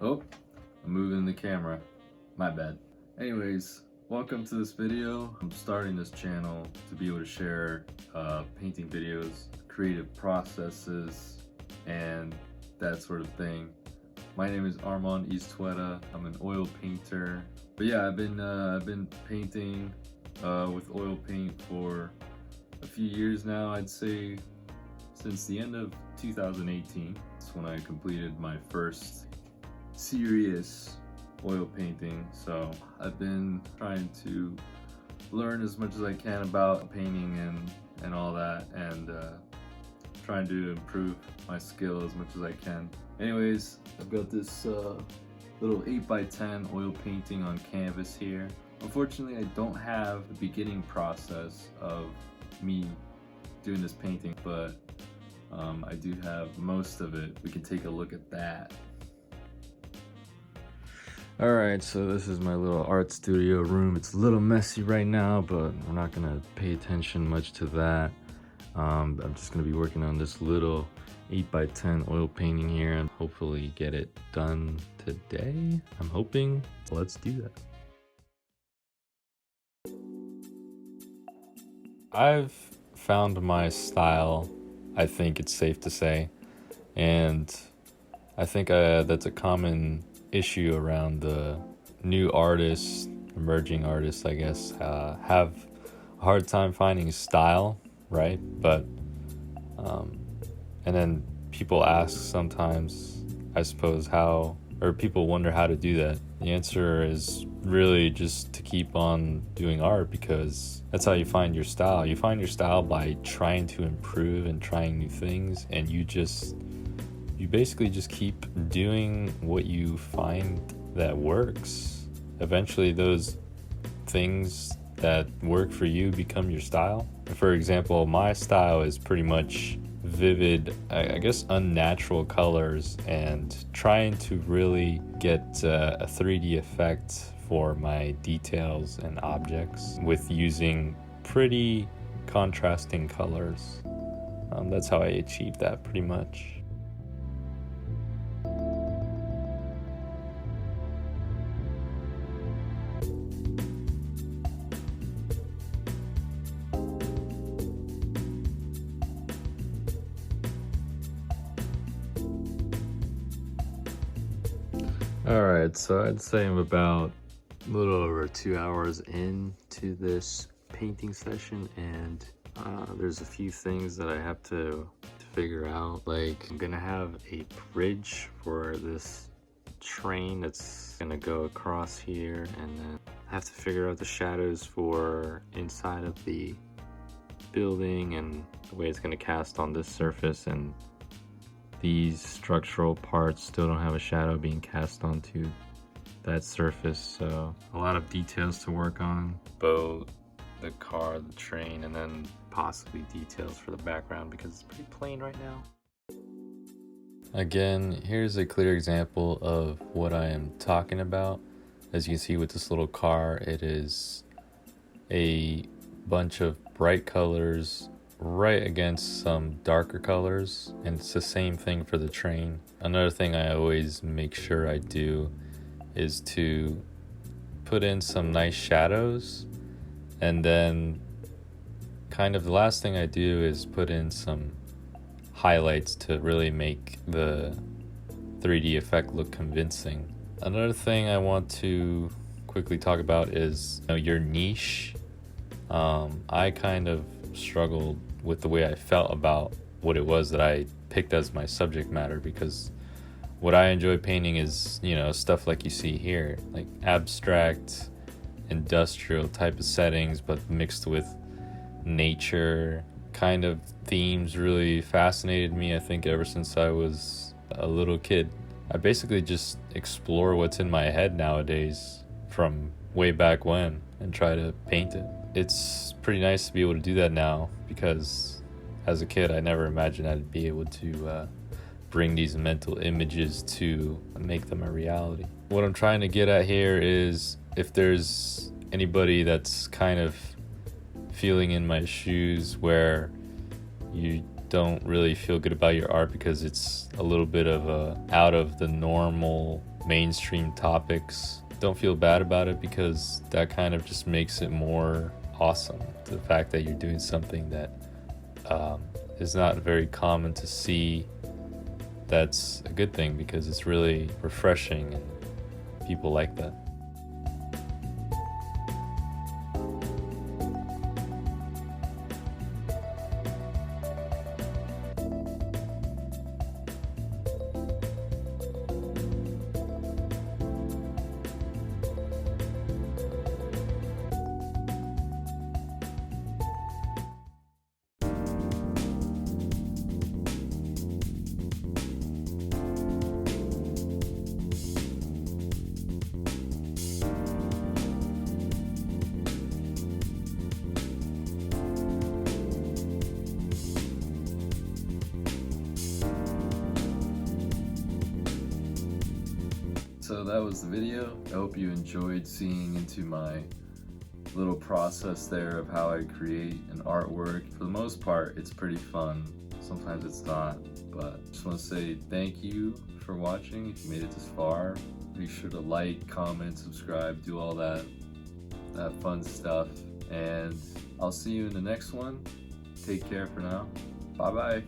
Oh, I'm moving the camera. My bad. Anyways, welcome to this video. I'm starting this channel to be able to share painting videos, creative processes, and that sort of thing. My name is Armand Eastweta. I'm an oil painter. But yeah, I've been painting with oil paint for a few years now. I'd say since the end of 2018. That's when I completed my first serious oil painting. So I've been trying to learn as much as I can about painting and all that, and trying to improve my skill as much as I can. Anyways, I've got this little 8x10 oil painting on canvas here. Unfortunately, I don't have the beginning process of me doing this painting, but I do have most of it. We can take a look at that. Alright, so this is my little art studio room. It's a little messy right now, but we're not gonna pay attention much to that. I'm just gonna be working on this little 8x10 oil painting here and hopefully get it done today. I'm hoping. Let's do that. I've found my style, I think it's safe to say, and I think that's a common issue around the new artists, emerging artists, I guess, have a hard time finding style, right? But and then people ask sometimes, I suppose, people wonder how to do that. The answer is really just to keep on doing art, because that's how you find your style. You find your style by trying to improve and trying new things, and you basically just keep doing what you find that works. Eventually those things that work for you become your style. For example, my style is pretty much vivid, I guess unnatural colors, and trying to really get a 3D effect for my details and objects with using pretty contrasting colors. That's how I achieve that pretty much. Alright, so I'd say I'm about a little over 2 hours into this painting session, and there's a few things that I have to figure out. Like, I'm gonna have a bridge for this train that's gonna go across here, and then I have to figure out the shadows for inside of the building and the way it's gonna cast on this surface, and these structural parts still don't have a shadow being cast onto that surface, so a lot of details to work on. Boat, the car, the train, and then possibly details for the background because it's pretty plain right now. Again, here's a clear example of what I am talking about. As you can see with this little car, it is a bunch of bright colors right against some darker colors, and it's the same thing for the train. Another thing I always make sure I do is to put in some nice shadows, and then kind of the last thing I do is put in some highlights to really make the 3D effect look convincing. Another thing I want to quickly talk about is, your niche. I kind of struggled with the way I felt about what it was that I picked as my subject matter, because what I enjoy painting is, stuff like you see here, like abstract, industrial type of settings, but mixed with nature kind of themes. Really fascinated me, I think, ever since I was a little kid. I basically just explore what's in my head nowadays from way back when and try to paint it. It's pretty nice to be able to do that now, because as a kid I never imagined I'd be able to bring these mental images to make them a reality. What I'm trying to get at here is, if there's anybody that's kind of feeling in my shoes where you don't really feel good about your art because it's a little bit of a out of the normal mainstream topics. Don't feel bad about it, because that kind of just makes it more awesome. The fact that you're doing something that is not very common to see, that's a good thing, because it's really refreshing and people like that. So that was the video. I hope you enjoyed seeing into my little process there of how I create an artwork. For the most part, it's pretty fun. Sometimes it's not, but I just want to say thank you for watching. If you made it this far, be sure to like, comment, subscribe, do all that fun stuff. And I'll see you in the next one. Take care for now. Bye bye.